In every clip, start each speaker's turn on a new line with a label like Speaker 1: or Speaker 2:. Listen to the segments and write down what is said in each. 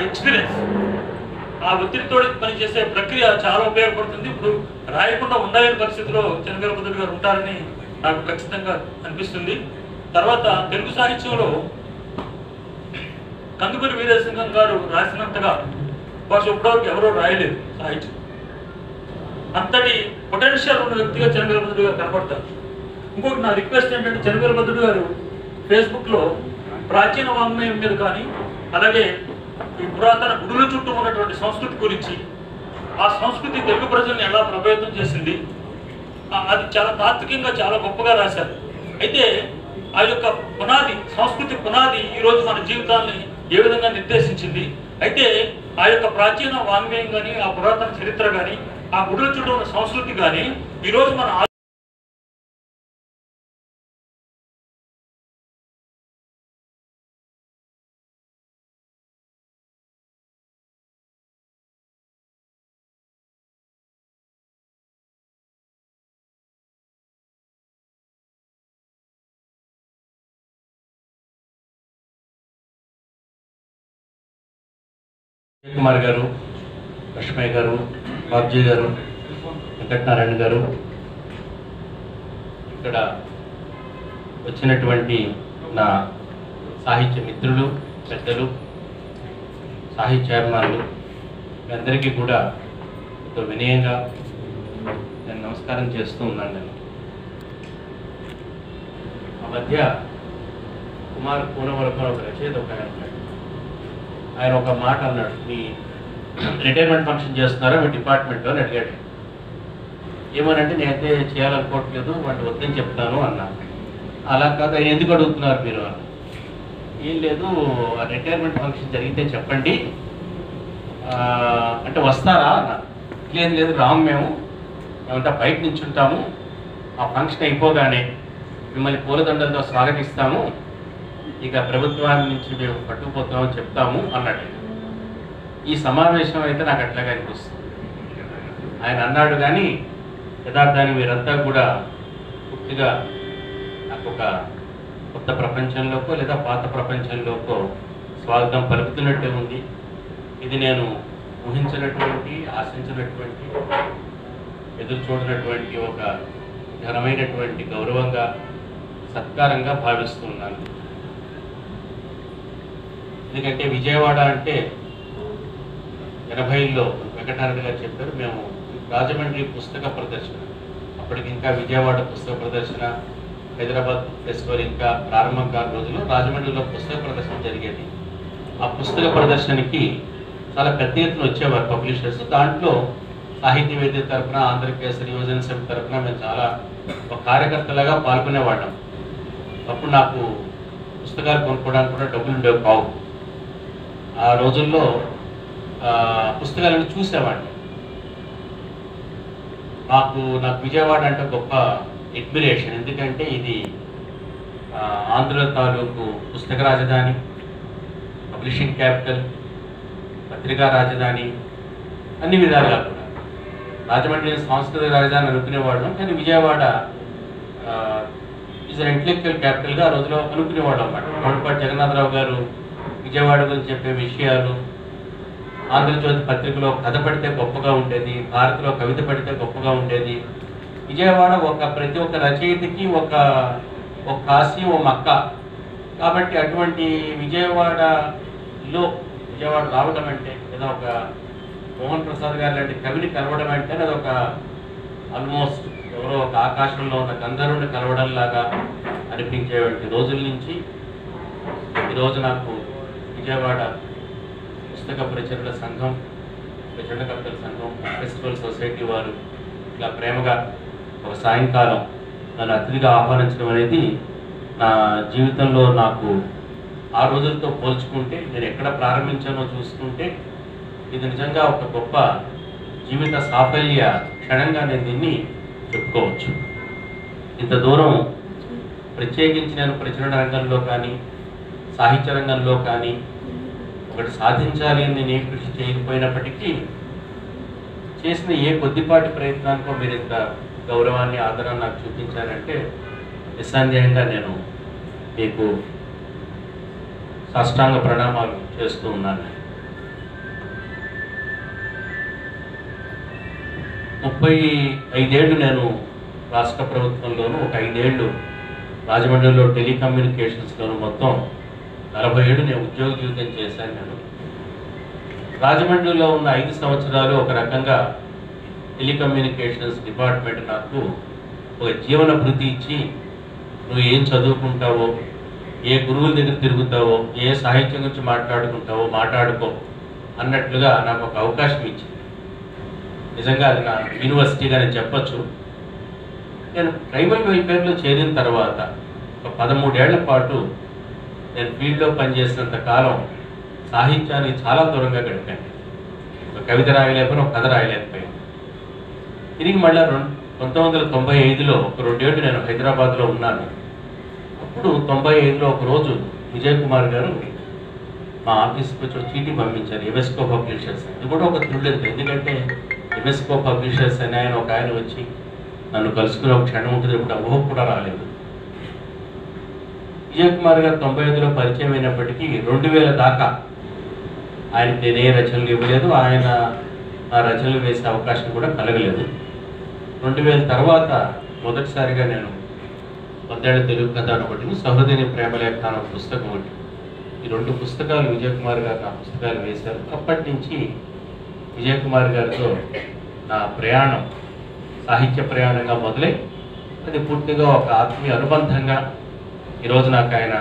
Speaker 1: Experience ఆ ఒత్తిడితో పనిచేసే ప్రక్రియ చాలా ఉపయోగపడుతుంది. ఇప్పుడు రాయకుండా ఉండలేని పరిస్థితిలో చెన్నవీరభద్రుడు గారు ఉంటారని నాకు ఖచ్చితంగా అనిపిస్తుంది. తర్వాత తెలుగు సాహిత్యంలో కందుకూరి వీరేశలింగం గారు రాసినంతగా బహుశా ఇప్పటివరకు ఎవరో రాయలేదు సాహిత్యం. అంతటి పొటెన్షియల్ ఉన్న వ్యక్తిగా చెన్నవీరభద్రుడు గారు కనపడతారు. ఇంకొకటి నా రిక్వెస్ట్ ఏంటంటే చెన్నవీరభద్రుడు గారు ఫేస్బుక్లో ప్రాచీన వాంగ్మయం మీద కానీ అలాగే ఈ పురాతన గుడుల చుట్టూ ఉన్నటువంటి సంస్కృతి గురించి, ఆ సంస్కృతి తెలుగు ప్రజల్ని ఎలా ప్రభావితం చేసింది, అది చాలా తాత్వికంగా చాలా గొప్పగా రాశారు. అయితే ఆ యొక్క పునాది, సంస్కృతి పునాది ఈరోజు మన జీవితాన్ని ఏ విధంగా నిర్దేశించింది. అయితే ఆ యొక్క ప్రాచీన వాంగ్మయం కానీ, ఆ పురాతన చరిత్ర కానీ, ఆ గుడుల చుట్టూ ఉన్న సంస్కృతి కానీ ఈరోజు మన
Speaker 2: కుమార్ గారు, లక్ష్మయ్య గారు, బాబ్జీ గారు, వెంకటనారాయణ గారు, ఇక్కడ వచ్చినటువంటి నా సాహిత్య మిత్రులు, పెద్దలు, సాహిత్యాభిమానులు మీ అందరికీ కూడా ఎంతో వినయంగా నేను నమస్కారం చేస్తూ ఉన్నాను. ఆ మధ్య కుమార్ పూనవరపు ఒక రచయిత ఒక ఆయన ఒక మాట అన్నాడు, మీ రిటైర్మెంట్ ఫంక్షన్ చేస్తున్నారా మీ డిపార్ట్మెంట్లో అని అడిగాడు. ఏమనంటే నేనైతే చేయాలనుకోవట్లేదు, వాటి వద్దని చెప్తాను అన్నా. అలా కాదు, ఆయన ఎందుకు అడుగుతున్నారు మీరు అన్న. ఏం లేదు, రిటైర్మెంట్ ఫంక్షన్ జరిగితే చెప్పండి అంటే వస్తారా అన్న. లేదు లేదు రాము, మేమంతా బయట నుంచి ఉంటాము, ఆ ఫంక్షన్ అయిపోగానే మిమ్మల్ని పూలదండలతో స్వాగతిస్తాము, ఇక ప్రభుత్వాన్ని నుంచి మేము పట్టుకుపోతామని చెప్తాము అన్నాడు. ఈ సమావేశం అయితే నాకు అట్లాగా అనిపిస్తుంది. ఆయన అన్నాడు కానీ యథార్థాన్ని మీరంతా కూడా పూర్తిగా నాకు ఒక కొత్త ప్రపంచంలోకో లేదా పాత ప్రపంచంలోకో స్వాగతం పలుకుతున్నట్టే ఉంది. ఇది నేను ఊహించినటువంటి, ఆశించినటువంటి, ఎదురు చూడనటువంటి ఒక ఘనమైనటువంటి గౌరవంగా, సత్కారంగా భావిస్తున్నాను. ఎందుకంటే విజయవాడ అంటే 80లో వెంకటనారాయణ గారు చెప్పారు, మేము రాజమండ్రి పుస్తక ప్రదర్శన, అప్పటికి ఇంకా విజయవాడ పుస్తక ప్రదర్శన, హైదరాబాద్ ఫెస్టివల్ ఇంకా ప్రారంభం కాని రోజుల్లో రాజమండ్రిలో పుస్తక ప్రదర్శన జరిగేది. ఆ పుస్తక ప్రదర్శనకి చాలా పెద్ద ఎత్తున వచ్చేవారు పబ్లిషర్స్. దాంట్లో సాహిత్య వేదిక తరఫున, ఆంధ్రకేసరి యువజన సమితి తరఫున మేము చాలా ఒక కార్యకర్తలుగా పాల్గొనేవాళ్ళం. అప్పుడు నాకు పుస్తకాలు కొనుక్కోవడానికి కూడా డబ్బులు ఉండేవి కావు. ఆ రోజుల్లో పుస్తకాలను చూసేవాడిని. నాకు విజయవాడ అంటే గొప్ప అడ్మిరేషన్. ఎందుకంటే ఇది ఆంధ్ర తాలూకు పుస్తక రాజధాని, పబ్లిషింగ్ క్యాపిటల్, పత్రికా రాజధాని, అన్ని విధాలుగా కూడా. రాజమండ్రి సాంస్కృతిక రాజధాని అనుకునేవాళ్ళం, కానీ విజయవాడ ఈజ్ అన్ ఇంటలెక్చువల్ క్యాపిటల్గా ఆ రోజులో అనుకునేవాళ్ళం అన్నమాట. గౌడపాటి జగన్నాథరావు గారు విజయవాడ గురించి చెప్పే విషయాలు, ఆంధ్రజ్యోతి పత్రికలో కథ పడితే గొప్పగా ఉండేది, భారత్లో కవిత పడితే గొప్పగా ఉండేది. విజయవాడ ప్రతి ఒక్క రచయితకి ఒక కాశీ, ఓ మక్క. కాబట్టి అటువంటి విజయవాడలో విజయవాడ రావడం అంటే, లేదా ఒక మోహన్ ప్రసాద్ గారు లాంటి కవిని కలవడం అంటే అదొక ఆల్మోస్ట్ ఎవరో ఒక ఆకాశంలో ఉన్న గంధర్వుని కలవడం లాగా అనిపించేటువంటి రోజుల నుంచి ఈరోజు నాకు విజయవాడ పుస్తక ప్రచురణ సంఘం, ప్రచురణకర్తల సంఘం, ఫెస్టివల్ సొసైటీ వారు ఇలా ప్రేమగా ఒక సాయంకాలం నన్ను అతిథిగా ఆహ్వానించడం అనేది నా జీవితంలో నాకు ఆ రోజులతో పోల్చుకుంటే, నేను ఎక్కడ ప్రారంభించానో చూసుకుంటే ఇది నిజంగా ఒక గొప్ప జీవిత సాఫల్య క్షణంగా నేను దీన్ని చెప్పుకోవచ్చు. ఇంత దూరం ప్రత్యేకించి నేను ప్రచురణ రంగంలో కానీ సాహిత్య రంగంలో కానీ ఒకటి సాధించాలి అని నేను ఏ కృషి చేయకపోయినప్పటికీ చేసిన ఏ కొద్దిపాటి ప్రయత్నానికో మీరు ఇంత గౌరవాన్ని ఆదరణ నాకు చూపించారంటే నిస్సందేహంగా నేను మీకు సాష్టాంగ ప్రణామాలు చేస్తూ ఉన్నాను. 35 ఏళ్ళు నేను రాష్ట్ర ప్రభుత్వంలోనూ, ఒక 5 ఏళ్ళు రాజమండ్రిలో టెలికమ్యూనికేషన్స్లోను, మొత్తం 40 ఏళ్ళు నేను ఉద్యోగ జీవితం చేశాను. నేను రాజమండ్రిలో ఉన్న 5 సంవత్సరాలు ఒక రకంగా టెలికమ్యూనికేషన్స్ డిపార్ట్మెంట్ నాకు ఒక జీవన భృతి ఇచ్చి, నువ్వు ఏం చదువుకుంటావో, ఏ గురువుల దగ్గర తిరుగుతావో, ఏ సాహిత్యం గురించి మాట్లాడుకుంటావో మాట్లాడుకో అన్నట్లుగా నాకు ఒక అవకాశం ఇచ్చింది. నిజంగా అది నా యూనివర్సిటీగా నేను చెప్పచ్చు. నేను ట్రైబల్ వెల్ఫేర్లో చేరిన తర్వాత ఒక 13 ఏళ్ల పాటు నేను ఫీల్డ్లో పనిచేసినంత కాలం సాహిత్యానికి చాలా దూరంగా గడిపాను. ఒక కవిత రాయలేకపోయినా, ఒక కథ రాయలేకపోయాను. తిరిగి మళ్ళీ 1995లో ఒక 2 ఏళ్ళు నేను హైదరాబాద్లో ఉన్నాను. అప్పుడు 95లో ఒకరోజు విజయ్ కుమార్ గారు మా ఆఫీస్కి వచ్చి చీటీ పంపించారు, యునెస్కో పబ్లిషర్స్. ఇది కూడా ఒక థ్రిల్. ఎందుకంటే యునెస్కో పబ్లిషర్స్ అని ఒక ఆయన వచ్చి నన్ను కలుసుకునే ఒక క్షణం ఉంటుంది, ఇప్పుడు ఆ ఊహ కూడా రాలేదు. విజయ్ కుమార్ గారు 95లో పరిచయం అయినప్పటికీ 2000 దాకా ఆయనకి నేను ఏ రచనలు ఇవ్వలేదు, ఆయన ఆ రచనలు వేసే అవకాశం కూడా కలగలేదు. 2000 తర్వాత మొదటిసారిగా నేను 10 తెలుగు కథ ఒకటి, సహృదయ ప్రేమలేఖ అనే పుస్తకం ఒకటి, ఈ 2 పుస్తకాలు విజయ్ కుమార్ గారు నా పుస్తకాలు వేశారు. అప్పటి నుంచి విజయ్ కుమార్ గారితో నా ప్రయాణం సాహిత్య ప్రయాణంగా మొదలై అది పూర్తిగా ఒక ఆత్మీయ అనుబంధంగా ఈరోజు నాకు ఆయన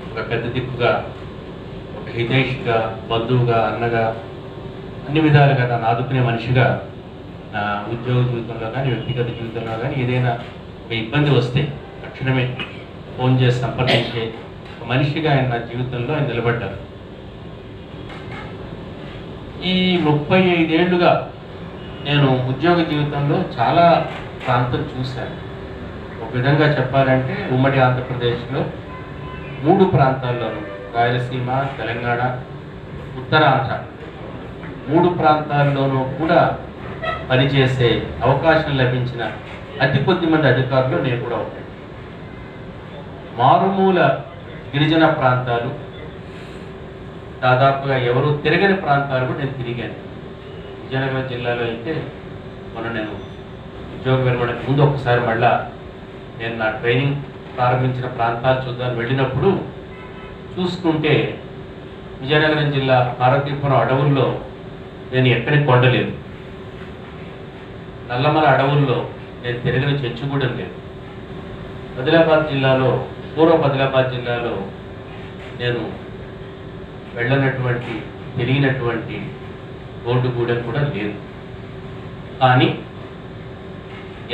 Speaker 2: ఒక పెద్ద దిక్కుగా, ఒక హితైషిగా, బంధువుగా, అన్నగా, అన్ని విధాలుగా నన్ను ఆదుకునే మనిషిగా నా ఉద్యోగ జీవితంలో కానీ వ్యక్తిగత జీవితంలో కానీ ఏదైనా ఒక ఇబ్బంది వస్తే తక్షణమే ఫోన్ చేసి సంప్రదించే ఒక మనిషిగా ఆయన నా జీవితంలో ఆయన నిలబడ్డారు. ఈ 35 ఏళ్ళుగా నేను ఉద్యోగ జీవితంలో చాలా ప్రాంతం చూశాను. ఒక విధంగా చెప్పాలంటే ఉమ్మడి ఆంధ్రప్రదేశ్లో 3 ప్రాంతాల్లోనూ, రాయలసీమ, తెలంగాణ, ఉత్తరాంధ్ర 3 ప్రాంతాల్లోనూ కూడా పనిచేసే అవకాశం లభించిన అతి కొద్ది మంది అధికారులు నేను కూడా ఉంటాను. మారుమూల గిరిజన ప్రాంతాలు, దాదాపుగా ఎవరు తిరగని ప్రాంతాలు కూడా నేను తిరిగాను. విజయనగరం జిల్లాలో అయితే మొన్న నేను ఉద్యోగ విరమణకు ముందు ఒకసారి మళ్ళా నేను నా ట్రైనింగ్ ప్రారంభించిన ప్రాంతాలు చూద్దాం వెళ్ళినప్పుడు చూసుకుంటే విజయనగరం జిల్లా పార్వతీపురం అడవుల్లో నేను ఎక్కడికి కొండలేదు, నల్లమల అడవుల్లో నేను తిరిగిన చెంచుగూడెం లేదు. ఆదిలాబాద్ జిల్లాలో, పూర్వ ఆదిలాబాద్ జిల్లాలో నేను వెళ్ళనటువంటి, తిరిగినటువంటి గోడుగూడెం కూడా లేదు. కానీ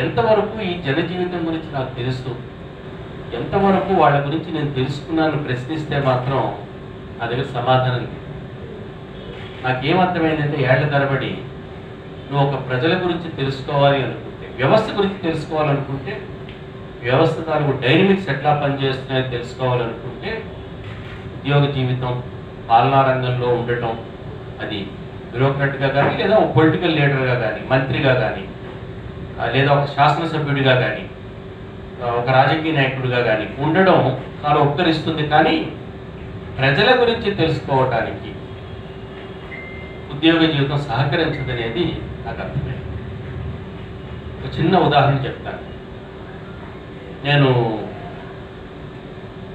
Speaker 2: ఎంతవరకు ఈ జనజీవితం గురించి నాకు తెలుసు, ఎంతవరకు వాళ్ళ గురించి నేను తెలుసుకున్నాను ప్రశ్నిస్తే మాత్రం నా దగ్గర సమాధానం లేదు. నాకేమర్థమైందంటే ఏళ్ల తరబడి నువ్వు ఒక ప్రజల గురించి తెలుసుకోవాలి అనుకుంటే, వ్యవస్థ గురించి తెలుసుకోవాలనుకుంటే, వ్యవస్థ తాలూకు డైనమిక్స్ ఎట్లా పనిచేస్తున్నాయో తెలుసుకోవాలనుకుంటే ఉద్యోగ జీవితం, పాలనా రంగంలో ఉండటం, అది బ్యూరోక్రాట్గా కానీ లేదా ఒక పొలిటికల్ లీడర్గా కానీ, మంత్రిగా కానీ, లేదా ఒక శాసనసభ్యుడిగా కానీ, ఒక రాజకీయ నాయకుడిగా కానీ ఉండడం చాలా ఉపకరిస్తుంది. కానీ ప్రజల గురించి తెలుసుకోవటానికి ఉద్యోగ జీవితం సహకరించదనేది నాకు అర్థమైంది. ఒక చిన్న ఉదాహరణ చెప్తాను. నేను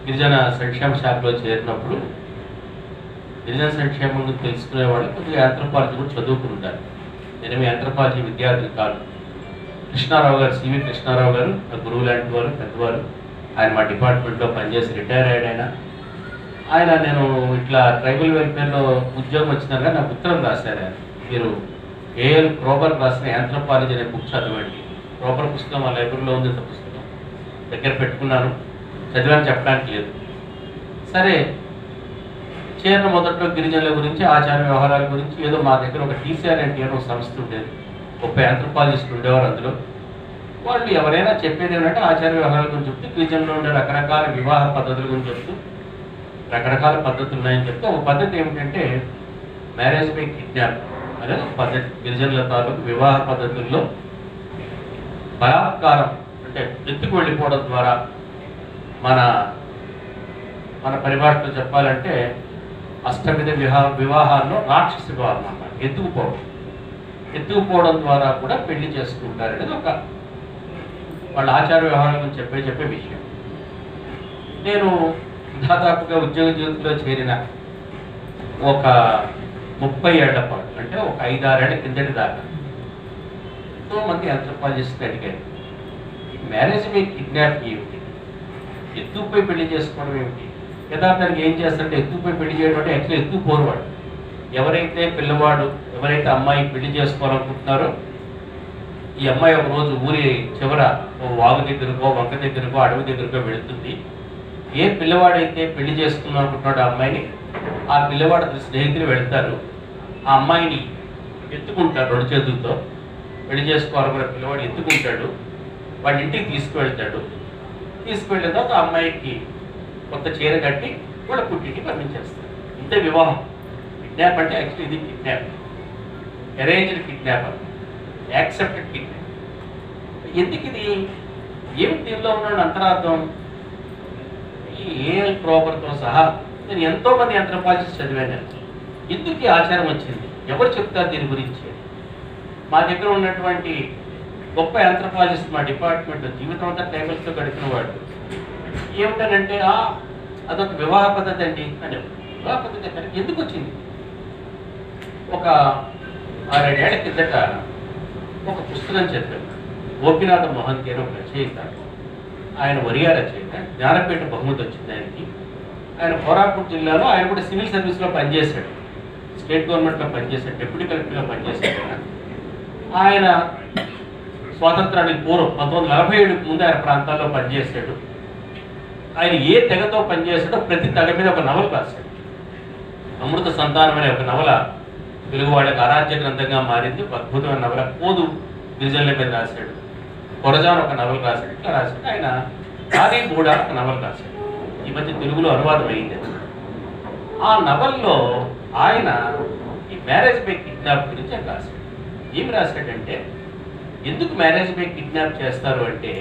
Speaker 2: గిరిజన సంక్షేమ శాఖలో చేరినప్పుడు గిరిజన సంక్షేమం గురించి తెలుసుకునే వాళ్ళు కొద్దిగా యాంథ్రోపాలజీ కూడా చదువుకుని ఉంటారు. నేను యాంథ్రోపాలజీ విద్యార్థి కాదు. కృష్ణారావు గారు, సివి కృష్ణారావు గారు నా గురువు లాంటి వారు, పెద్దవారు. ఆయన మా డిపార్ట్మెంట్లో పనిచేసి రిటైర్ అయ్యాడు. ఆయన నేను ఇట్లా ట్రైబల్ వెల్ఫేర్లో ఉద్యోగం వచ్చినాక నాకు ఉత్తరం రాశారు. ఆయన, మీరు ఏఎల్ క్రోబర్ రాసిన యాంథ్రోపాలజీ అనే బుక్ చదవండి. క్రోబర్ పుస్తకం మా లైబ్రరీలో ఉంది. ఇంత పుస్తకం దగ్గర పెట్టుకున్నాను, చదివాను, చెప్పడానికి లేదు. సరే చేరిన మొదట్లో గిరిజనుల గురించి ఆచార వ్యవహారాల గురించి ఏదో మా దగ్గర ఒక TCR&T అని ఒక సంస్థ ఉండేది, 30 ఆంథ్రోపాలజిస్టులు ఉండేవారు. అందులో వాళ్ళు ఎవరైనా చెప్పేది ఏమంటే ఆచార వ్యవహారాల గురించి చెప్తూ గిరిజనులు ఉండే రకరకాల వివాహ పద్ధతుల గురించి చెప్తూ రకరకాల పద్ధతులు ఉన్నాయని చెప్తూ ఒక పద్ధతి ఏమిటంటే మ్యారేజ్ బై కిడ్నాప్ అనేది ఒక పద్ధతి. గిరిజనుల తాలూకు వివాహ పద్ధతుల్లో బలాత్కారం అంటే ఎత్తుకు వెళ్ళిపోవడం ద్వారా మన పరిభాషలో చెప్పాలంటే అష్టవిధ వివాహాల్లో రాక్షస వివాహం అన్నమాట. ఎత్తుకుపోవడం ద్వారా కూడా పెళ్లి చేసుకుంటారు అనేది ఒక వాళ్ళ ఆచార వ్యవహారాల గురించి చెప్పే విషయం. నేను దాదాపుగా ఉద్యోగ జీవితంలో చేరిన ఒక 30 ఏళ్ల పాటు అంటే ఒక 5-6 ఏళ్ల కిందటి దాకా ఎంతోమంది ఆంథ్రోపాలజిస్ట్ని అడిగారు, మ్యారేజ్ బై కిడ్నాప్ ఏమిటి, ఎత్తుకుపోయి పెళ్లి చేసుకోవడం ఏమిటి? యథార్థానికి ఏం చేస్తారంటే ఎత్తుకుపోయి పెళ్లి చేయడం అంటే యాక్చువల్లీ ఎత్తుకుపోరువాడు. ఎవరైతే పిల్లవాడు ఎవరైతే అమ్మాయి పెళ్లి చేసుకోవాలనుకుంటున్నారో ఈ అమ్మాయి ఒక రోజు ఊరి చివర ఓ వాగు దగ్గరకో వంక దగ్గరకో అడవి దగ్గరకో వెళుతుంది. ఏ పిల్లవాడైతే పెళ్లి చేసుకుందాం అనుకుంటున్నాడు ఆ అమ్మాయిని, ఆ పిల్లవాడు స్నేహితులు వెళ్తారు, ఆ అమ్మాయిని ఎత్తుకుంటారు 2 చేతులతో. పెళ్లి చేసుకోవాలనుకున్న పిల్లవాడు ఎత్తుకుంటాడు, వాడి ఇంటికి తీసుకువెళ్తాడు. తీసుకువెళ్ళిన తర్వాత ఆ అమ్మాయికి కొత్త చీర కట్టి వాళ్ళ పుట్టింటికి పంపించేస్తారు. ఇంతే వివాహం. కిడ్నాప్ అంటే యాక్చువల్లీ ఇది kidnap, arranged kidnap, accepted kidnap. ఎందుకు ఇది? ఏమిటి దీనిలో ఉన్న అంతరార్థం? ఈ ఏఎల్ ప్రోబర్తో సహా నేను ఎంతోమంది ఆంథ్రోపాలజిస్ట్ చదివాను. ఎందుకు ఈ ఆచారం వచ్చింది, ఎవరు చెప్తారు దీని గురించి? మా దగ్గర ఉన్నటువంటి గొప్ప ఆంథ్రోపాలజిస్ట్ మా డిపార్ట్మెంట్లో జీవితం అంతా టేబుల్స్తో గడిపిన వాడు ఏమిటనంటే అదొక వివాహ పద్ధతి అండి అని. వివాహ పద్ధతి ఎక్కడికి ఎందుకు వచ్చింది? ఒక 6-7 ఏళ్ల కిందట ఒక పుస్తకం చదివాను. గోపీనాథ మోహంతి అని ఒక రచయిత, ఆయన ఒరియా రచయిత. జ్ఞానపీఠ బహుమతి వచ్చింది ఆయనకి. ఆయన కోరాపుట్ జిల్లాలో ఆయన కూడా సివిల్ సర్వీస్లో పనిచేశాడు, స్టేట్ గవర్నమెంట్లో పనిచేశాడు, డిప్యూటీ కలెక్టర్గా పనిచేశాడు. ఆయన స్వాతంత్రానికి పూర్వం 1947కు ముందు ఆయన ప్రాంతాల్లో పనిచేశాడు. ఆయన ఏ తెగతో పనిచేశాడో ప్రతి తెగ మీద ఒక నవల రాశాడు. అమృత సంతానం అనే ఒక నవల తెలుగు వాళ్ళకి ఆరాధ్య గ్రంథంగా మారింది. అద్భుతమైన నవల. కోదు గిరిజనుల మీద రాశాడు. కొరజాన్ ఒక నవల రాశాడు. ఇట్లా రాశాడు. ఆయన ఖాళీ కూడా ఒక నవల రాశాడు. ఈ మధ్య తెలుగులో అనువాదం అయింది. ఆ నవల్లో ఆయన ఈ మ్యారేజ్ బై కిడ్నాప్ గురించి ఆయన రాశాడు. ఏమి రాశాడంటే, ఎందుకు మ్యారేజ్ బై కిడ్నాప్ చేస్తారు అంటే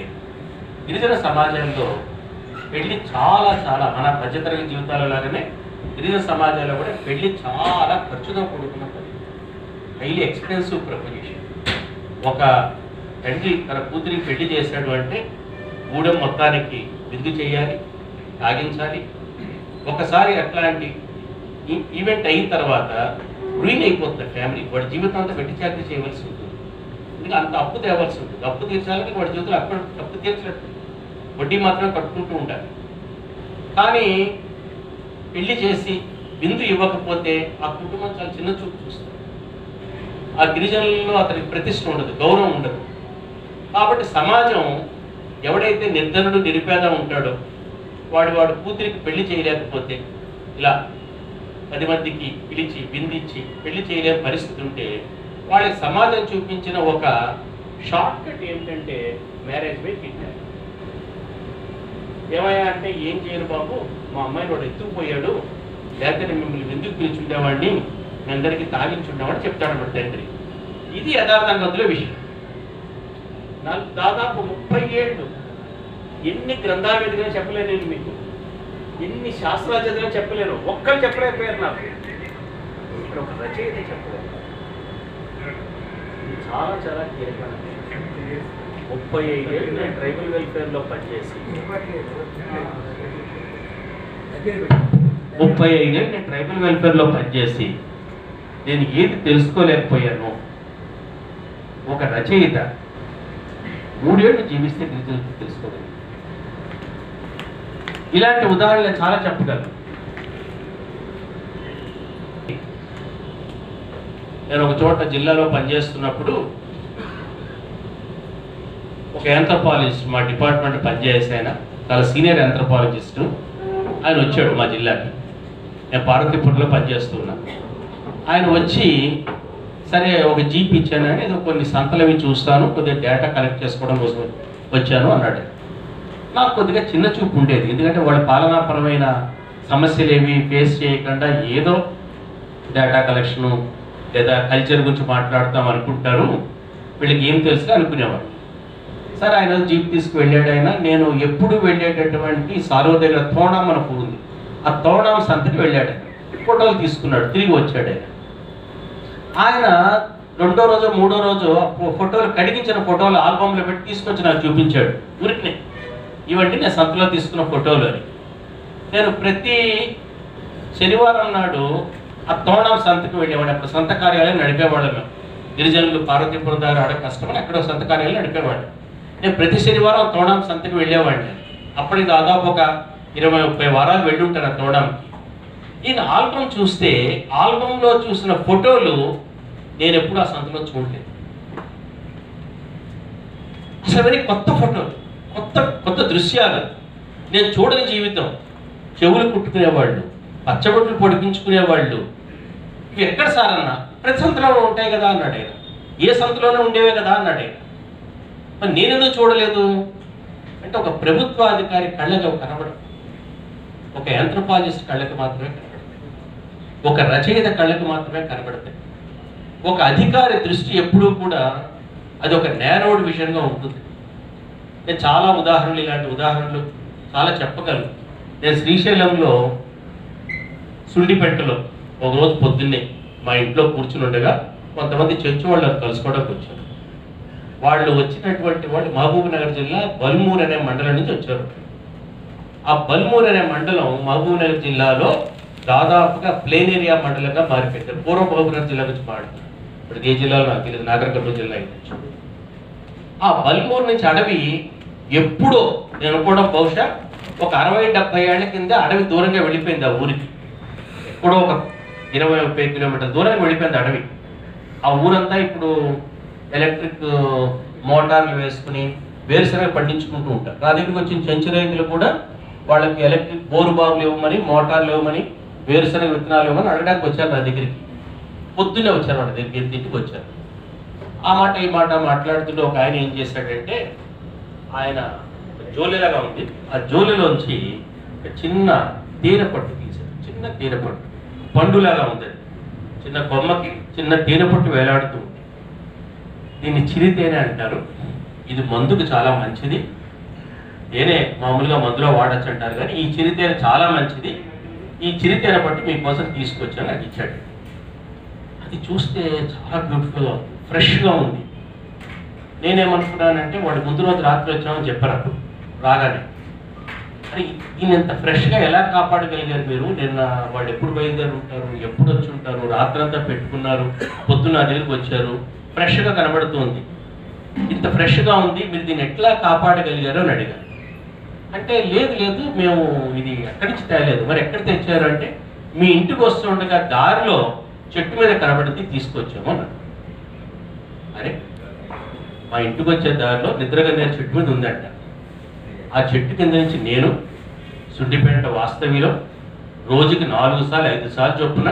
Speaker 2: గిరిజన సమాజంలో పెళ్లి చాలా మన మధ్యతరగతి జీవితాల లాగానే గిరిజన సమాజంలో కూడా పెళ్లి చాలా ఖర్చుతో కూడుకున్న పని, హైలీ ఎక్స్పెన్సివ్ ప్రపోజిషన్. ఒక తండ్రి తన కూతురికి పెళ్లి చేశాడు అంటే గూడెం మొత్తానికి విందు చేయాలి, తాగించాలి. ఒకసారి అట్లాంటి ఈవెంట్ అయిన తర్వాత రూయిన్ అయిపోతుంది ఫ్యామిలీ. వాడి జీవితం అంతా వెట్టి చాకరీ చేయవలసి ఉంటుంది. ఎందుకంటే అంత అప్పు తేవలసి ఉంటుంది. అప్పు తీర్చాలని వాడి జీవితంలో అప్పు తీర్చలేదు, వడ్డీ మాత్రమే కట్టుకుంటూ ఉండాలి. కానీ పెళ్లి చేసి విందు ఇవ్వకపోతే ఆ కుటుంబం చాలా చిన్న చూపు చూస్తుంది. ఆ గిరిజనుల్లో అతనికి ప్రతిష్ట ఉండదు, గౌరవం ఉండదు. కాబట్టి సమాజం ఎవడైతే నిర్ధనుడు నిరుపేద ఉంటాడో వాడు కూతురికి పెళ్లి చేయలేకపోతే, ఇలా 10 మందికి పిలిచి విందించి పెళ్లి చేయలేని పరిస్థితి ఉంటే వాళ్ళకి సమాజం చూపించిన ఒక షార్ట్ కట్ ఏంటంటే మ్యారేజ్ బై కిడ్నాప్. ఏమయ్యా అంటే, ఏం చేయను బాబు, మా అమ్మాయిని వాడు ఎత్తుకుపోయాడు, లేకపోతే మిమ్మల్ని విందుకు పిలిచి ఉండేవాడిని, మీ అందరికీ తాగించుండేవాడు చెప్తాడు అన్నమాట తండ్రి. ఇది యథార్థంగా అందులో విషయం. దాదాపు 30 ఏళ్ళు ఎన్ని గ్రంథాలు ఎదిగినా చెప్పలేను నేను మీకు, ఎన్ని శాస్త్రాలు చదివినా చెప్పలేను. ఒక్కరు చెప్పలేకపోయారు నాకు. ఇక్కడ ఒక రచయిత చెప్పలేదు. ఇది చాలా కీలకమైన 35 ఏళ్ళు నేను ట్రైబల్ వెల్ఫేర్లో పనిచేసి 35 ఏళ్ళు నేను ట్రైబల్ వెల్ఫేర్లో పనిచేసి నేను ఏది తెలుసుకోలేకపోయాను. ఒక రచయిత 3 ఏళ్ళు జీవిస్తే గిరిజనులకు తెలుసుకోగలను. ఇలాంటి ఉదాహరణలు చాలా చెప్పగలను. నేను ఒక చోట జిల్లాలో పనిచేస్తున్నప్పుడు ఒక ఆంథ్రోపాలజిస్ట్ మా డిపార్ట్మెంట్ పనిచేసే ఆయన, చాలా సీనియర్ ఆంథ్రోపాలజిస్టు, ఆయన వచ్చాడు మా జిల్లాకి. నేను పార్వతీపురంలో పనిచేస్తున్నా. ఆయన వచ్చి సరే ఒక జీప్ ఇచ్చానని ఏదో కొన్ని సంతలు అవి చూస్తాను, కొద్దిగా డేటా కలెక్ట్ చేసుకోవడం కోసం వచ్చాను అన్నాడు. నాకు కొద్దిగా చిన్న చూపు ఉండేది, ఎందుకంటే వాళ్ళ పాలనాపరమైన సమస్యలు ఏవి ఫేస్ చేయకుండా ఏదో డేటా కలెక్షను లేదా కల్చర్ గురించి మాట్లాడతాం అనుకుంటారు, వీళ్ళకి ఏం తెలుసు అనుకునేవాడు. సరే ఆయన జీప్ తీసుకువెళ్ళాడు. ఆయన నేను ఎప్పుడు వెళ్ళేటటువంటి సారో దగ్గర తోణం మనకు ఉంది, ఆ తోణం సంతకి వెళ్ళాడు. ఫోటోలు తీసుకున్నాడు, తిరిగి వచ్చాడు. ఆయన రెండో రోజు మూడో రోజు ఫోటోలు కడిగించిన ఫోటోలు ఆల్బమ్లో పెట్టి తీసుకొచ్చి నాకు చూపించాడు. ఊరికి ఇవండి నేను సంతలో తీసుకున్న ఫోటోలు అని. నేను ప్రతి శనివారం నాడు ఆ తోణం సంతకి వెళ్ళేవాడు. అక్కడ సంత కార్యాలయం నడిపేవాళ్ళం మేము. గిరిజనులు పార్వతీపురం దారి ఆడ కష్టమని అక్కడ సంత కార్యాలయం నడిపేవాడు. నేను ప్రతి శనివారం తోణం సంతకి వెళ్ళేవాడిని. అప్పటికి దాదాపు ఒక 20-30 వారాలు వెళ్ళి ఉంటాను ఆ తోణంకి. ఈయన ఆల్బమ్ చూస్తే ఆల్బంలో చూసిన ఫోటోలు నేను ఎప్పుడు ఆ సంతలో చూడలేదు. అసలు వెరీ కొత్త ఫోటోలు, కొత్త కొత్త దృశ్యాలు, నేను చూడని జీవితం. చెవులు కుట్టుకునేవాళ్ళు, పచ్చబొట్లు పొడిపించుకునేవాళ్ళు. ఇవి ఎక్కడ సార్ అన్న? ప్రతి సంతలో ఉంటాయి కదా అన్నాడు ఆయన. ఏ సంతలోనే ఉండేవే కదా అన్నాడు ఆయన. మరి నేనెందుకు చూడలేదు అంటే, ఒక ప్రభుత్వాధికారి కళ్ళకి కనబడదు, ఒక యాంథ్రోపాలజిస్ట్ కళ్ళకి మాత్రమే కనబడతాయి, ఒక రచయిత కళ్ళకి మాత్రమే కనబడతాయి. ఒక అధికారి దృష్టి ఎప్పుడూ కూడా అది ఒక నేరోడ్ విషయంగా ఉంటుంది. నేను చాలా ఉదాహరణలు, ఇలాంటి ఉదాహరణలు చాలా చెప్పగలను. నేను శ్రీశైలంలో సుండిపెట్టలో ఒకరోజు పొద్దున్నే మా ఇంట్లో కూర్చుని ఉండగా కొంతమంది చర్చి వాళ్ళని కలుసుకోవడానికి వచ్చారు. వాళ్ళు వచ్చినటువంటి వాళ్ళు మహబూబ్ నగర్ జిల్లా బల్మూర్ అనే మండలం నుంచి వచ్చారు. ఆ బల్మూర్ అనే మండలం మహబూబ్ నగర్ జిల్లాలో దాదాపుగా ప్లేన్ ఏరియా మండలంగా మారిపోయింది. పూర్వ మహబూబ్ నగర్ జిల్లా నుంచి మాట్లాడుతున్నారు. ఇప్పుడు ఏ జిల్లాలో నాకు తెలియదు, నాగర్ కర్నూలు జిల్లా అయింది. ఆ బల్మూర్ నుంచి అడవి ఎప్పుడో నేను కూడా బహుశా ఒక 60-70 ఏళ్ల కింద అడవి దూరంగా వెళ్ళిపోయింది. ఆ ఊరికి ఎప్పుడో ఒక 20-30 కిలోమీటర్ల దూరంగా వెళ్ళిపోయింది అడవి. ఆ ఊరంతా ఇప్పుడు ఎలక్ట్రిక్ మోటార్లు వేసుకుని వేరుశనగ పండించుకుంటూ ఉంటారు. నా దగ్గరికి వచ్చిన చెంచు రైతులు కూడా వాళ్ళకి ఎలక్ట్రిక్ బోరు బావులు ఇవ్వమని, మోటార్లు ఇవ్వమని, వేరుశనగ విత్తనాలు ఇవ్వమని అడగడానికి వచ్చారు నా దగ్గరికి. పొద్దున్నే వచ్చారు వాళ్ళ దగ్గరికి, ఇంటికి వచ్చారు. ఆ మాట ఈ మాట మాట్లాడుతుంటే ఒక ఆయన ఏం చేశాడంటే, ఆయన జోలిలాగా ఉంది, ఆ జోలిలోంచి చిన్న తేనె పట్టు తీశాడు. చిన్న తేనె పట్టు, పండులాగా ఉంది, చిన్న కొమ్మకి చిన్న తేనె పట్టు వేలాడుతూ ఉంది. దీన్ని చిరితేనె అంటారు. ఇది మందుకు చాలా మంచిది. తేనె మామూలుగా మందులో వాడచ్చు అంటారు, కానీ ఈ చిరితేనె చాలా మంచిది. ఈ చిరితేనె పట్టు మీకోసం తీసుకొచ్చాను, నాకు ఇచ్చాడు. అది చూస్తే చాలా బ్యూటిఫుల్గా ఉంది, ఫ్రెష్గా ఉంది. నేనేమనుకున్నానంటే, వాడు ముందు రోజు రాత్రి వచ్చామని చెప్పారు రాగానే. మరి దీన్ని ఎంత ఫ్రెష్గా ఎలా కాపాడగలిగారు మీరు? నిన్న వాళ్ళు ఎప్పుడు బయలుదేరి ఉంటారు, ఎప్పుడు వచ్చి ఉంటారు, రాత్రంతా పెట్టుకున్నారు, పొద్దున్న దగ్గరికి వచ్చారు, ఫ్రెష్గా కనబడుతుంది, ఇంత ఫ్రెష్గా ఉంది, మీరు దీన్ని ఎట్లా కాపాడగలిగారు అని అడిగారు. అంటే లేదు లేదు, మేము ఇది ఎక్కడి నుంచి తేలేదు. మరి ఎక్కడ తెచ్చారు అంటే, మీ ఇంటికి వస్తుండగా దారిలో చెట్టు మీద కనబడింది, తీసుకొచ్చాము అన్నారు. అరే, మా ఇంటికి వచ్చే దారిలో నిద్రగన్నేరు చెట్టు మీద ఉందంట. ఆ చెట్టు కింద నుంచి నేను సుండిపేట వాస్తవిలో రోజుకి 4 సార్లు 5 సార్లు చొప్పున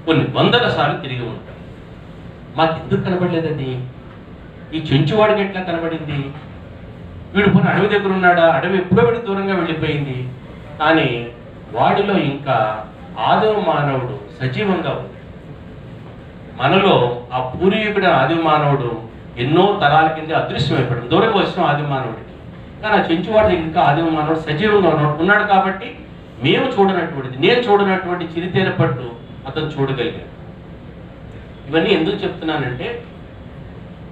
Speaker 2: కొన్ని 100 సార్లు తిరిగి ఉంటాం. మాకు ఎందుకు కనబడలేదండి? ఈ చెంచువాడికి ఎట్లా కనబడింది? వీడు పోనీ అడవి దగ్గర ఉన్నాడా? అడవి ఎప్పుడో వీడి దూరంగా వెళ్ళిపోయింది. కానీ వాడిలో ఇంకా ఆదిమ మానవుడు సజీవంగా ఉంది. మనలో ఆ పూర్వీకుడు ఆదిమ మానవుడు ఎన్నో తరాల కింద అదృశ్యమైపోయాడు, దూరంగా వచ్చిన ఆదిమ మానవుడికి. కానీ ఆ చెంచువాడి ఇంకా ఆదిమ మానవుడు సజీవంగా ఉన్నాడు. కాబట్టి మేము చూడనటువంటిది, నేను చూడనటువంటి చిరితేనె పట్టు అతను చూడగలిగాడు. ఇవన్నీ ఎందుకు చెప్తున్నానంటే,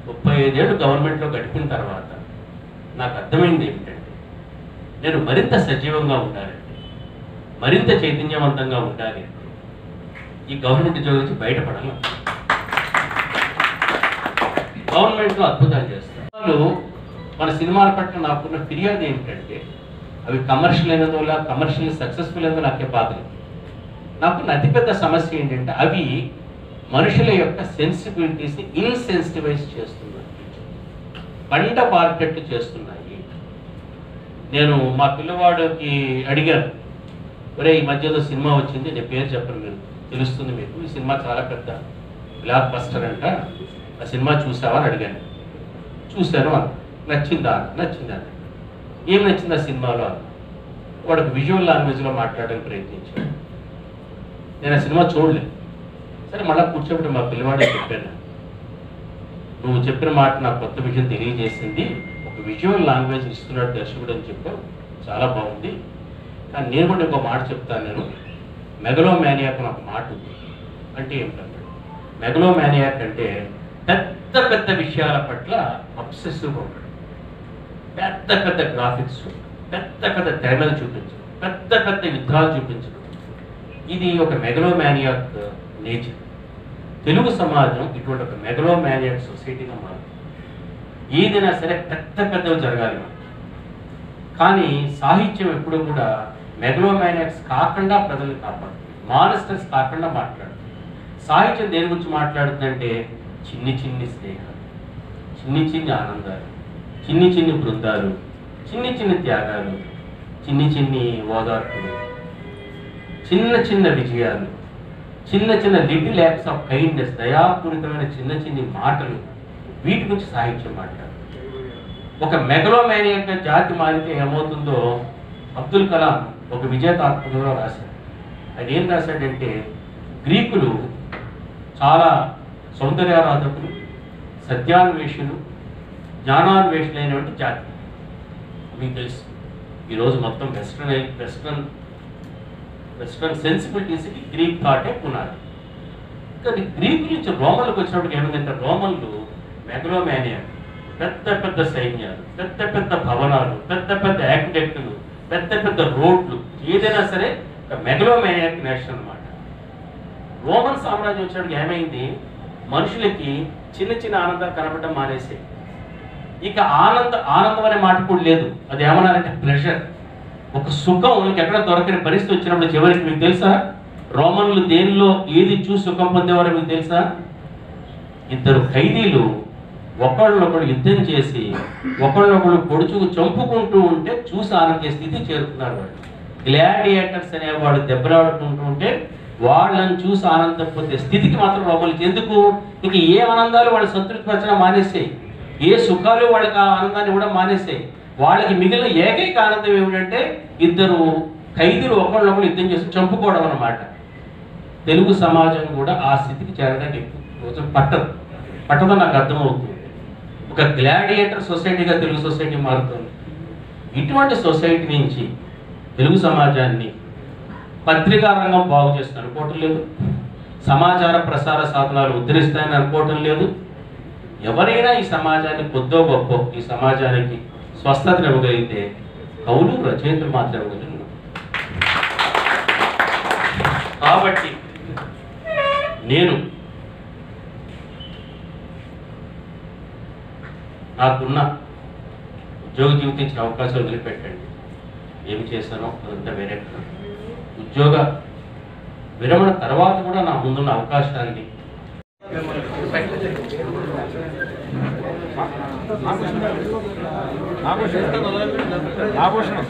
Speaker 2: 35 ఏళ్ళు గవర్నమెంట్లో గడిపిన తర్వాత నాకు అర్థమైంది ఏమిటంటే, నేను మరింత సజీవంగా ఉండాలంటే, మరింత చైతన్యవంతంగా ఉండాలి అంటే ఈ గవర్నమెంట్ ఉద్యోగం నుంచి బయటపడాలి. గవర్నమెంట్లో అద్భుతాలు చేస్తారు. మన సినిమాల పట్ల నాకున్న ఫిర్యాదు ఏమిటంటే, అవి కమర్షియల్ అయినదోల కమర్షియల్ సక్సెస్ఫుల్ అయినదో నాకే బాధలేదు. నాకున్న అతిపెద్ద సమస్య ఏంటంటే, అవి మనుషుల యొక్క సెన్సిబిలిటీస్ని ఇన్సెన్సిటివైజ్ చేస్తున్నాయి, బండ పార్కెట్లు చేస్తున్నాయి. నేను మా పిల్లవాడికి అడిగాను, ఒరే ఈ మధ్య ఏదో సినిమా వచ్చింది, నేను పేరు చెప్పను, మీరు తెలుస్తుంది మీకు, ఈ సినిమా చాలా పెద్ద బ్లాక్ బస్టర్ అంట, ఆ సినిమా చూసావా అని అడిగాను. చూశాను అన్న. నచ్చిందా? నచ్చిందా. ఏం నచ్చింది ఆ సినిమాలో అన్న. వాడికి విజువల్ లాంగ్వేజ్లో మాట్లాడడానికి ప్రయత్నించాడు. నేను ఆ సినిమా చూడలేదు. సరే మళ్ళీ కూర్చోబెట్టి మా పిల్లవాడే చెప్పాను, నువ్వు చెప్పిన మాట నాకు కొత్త విషయం తెలియజేసింది, ఒక విజువల్ లాంగ్వేజ్ ఇస్తున్నాడు దర్శకుడు అని చెప్పావు, చాలా బాగుంది. కానీ నేను కూడా ఇంకో మాట చెప్తాను, నేను మెగలోమానియాక్ అని ఒక మాట ఉంది. అంటే ఏమిటంటే మెగలోమానియాక్ అంటే పెద్ద పెద్ద విషయాల పట్ల అబ్సెసివ్గా ఉంటాడు. పెద్ద పెద్ద గ్రాఫిక్స్, పెద్ద పెద్ద తెరలు చూపించడం, పెద్ద పెద్ద యుద్ధాలు చూపించడం, ఇది ఒక మెగలోమానియాక్ నేచర్. తెలుగు సమాజం ఇటువంటి ఒక మెగలోమానియాక్ సొసైటీగా మారింది. ఏదైనా సరే పెద్ద పెద్దవి జరగాలి. కానీ సాహిత్యం ఎప్పుడు కూడా మెగలోమానియాక్స్ కాకుండా ప్రజల్ని కాపాడుతుంది, మానిస్టర్స్ కాకుండా మాట్లాడుతుంది. సాహిత్యం దేని గురించి మాట్లాడుతుందంటే చిన్ని చిన్ని స్నేహాలు, చిన్ని చిన్ని ఆనందాలు, చిన్ని చిన్ని బృందాలు, చిన్ని చిన్ని త్యాగాలు, చిన్ని చిన్ని ఓదార్పులు, చిన్న చిన్న విజయాలు, చిన్న చిన్న లిటిల్ యాక్ట్స్ ఆఫ్ కైండ్నెస్, దయాపూరితమైన చిన్న చిన్ని మాటలు, వీటి గురించి సాహిత్యం మాట్లాడుతుంది. ఒక మెగలోమానియాక్ జాతి మారితే ఏమవుతుందో అబ్దుల్ కలాం ఒక విజేతాత్మకంలో రాశాడు. ఆయన ఏం రాశాడంటే గ్రీకులు చాలా సౌందర్యారాధకులు, సత్యాన్వేషులు, జ్ఞానాన్వేషులైనటువంటి జాతి. మీకు తెలుసు ఈరోజు మొత్తం వెస్ట్రన్ సెన్సిబిలిటీస్కి గ్రీక్ థాటే పునాది. కానీ గ్రీక్ నుంచి రోమన్లకు వచ్చినప్పుడు ఏమైందంటే రోమన్లు మెగలోమానియాక్, పెద్ద పెద్ద సైన్యాలు, పెద్ద పెద్ద భవనాలు, పెద్ద పెద్ద యాక్విడక్టులు, పెద్ద పెద్ద రోడ్లు, ఏదైనా సరే ఒక మెగలోమానియాక్ నేషన్ అన్నమాట. రోమన్ సామ్రాజ్యం వచ్చినప్పుడు ఏమైంది, మనుషులకి చిన్న చిన్న ఆనందాలు కనబడడం మానేసాయి. ఇక ఆనందం అనే మాట కూడా లేదు. అది ఏమన్నారంటే ప్లెజర్, ఒక సుఖం ఎక్కడ దొరకని పరిస్థితి వచ్చినప్పుడు చివరికి మీకు తెలుసా రోమన్లు దేనిలో ఏది చూసి సుఖం పొందేవారో మీకు తెలుసా? ఇద్దరు ఖైదీలు ఒకళ్ళొకళ్ళు యుద్ధం చేసి ఒకళ్ళొకళ్ళు పొడుచుకు చంపుకుంటూ ఉంటే చూసి ఆనందే స్థితి చేరుకున్నారు వాళ్ళు. గ్లాడియేటర్స్ అనేవాళ్ళు దెబ్బలాడుకుంటూ ఉంటే వాళ్ళని చూసి ఆనందం పొందే స్థితికి మాత్రం రోమన్లకి. ఎందుకు? ఇక ఏ ఆనందాలు వాళ్ళు సంతృప్తిపరచడం మానేసాయి, ఏ సుఖాలు వాళ్ళకి ఆ ఆనందాన్ని కూడా మానేసాయి. వాళ్ళకి మిగిలిన ఏకైక ఆనందం ఏమిటంటే ఇద్దరు ఖైదీలు ఒకళ్ళొకళ్ళు యుద్ధం చేసి చంపుకోవడం అన్నమాట. తెలుగు సమాజం కూడా ఆ స్థితికి చేరడానికి ఎక్కువ రోజులు పట్టదో నాకు అర్థమవుతుంది. ఒక గ్లాడియేటర్ సొసైటీగా తెలుగు సొసైటీ మారుతుంది. ఇటువంటి సొసైటీ నుంచి తెలుగు సమాజాన్ని పత్రికా రంగం బాగు చేస్తుంది అనుకోవటం లేదు, సమాచార ప్రసార సాధనాలు ఉద్ధరిస్తాయని అనుకోవటం లేదు. ఎవరైనా ఈ సమాజాన్ని కొద్దో గొప్ప ఈ సమాజానికి స్వస్థతను ఇవ్వగలిగితే కవులు రచయితలు మాత్రం ఇవ్వగలిగారు. కాబట్టి నేను నాకున్న ఉద్యోగ జీవితం ఇచ్చిన అవకాశాలు వదిలిపెట్టండి. ఏమి చేశానో అదంతా వేరే. ఉద్యోగ విరమణ తర్వాత కూడా నా ముందున్న అవకాశాన్ని ఆభూషణం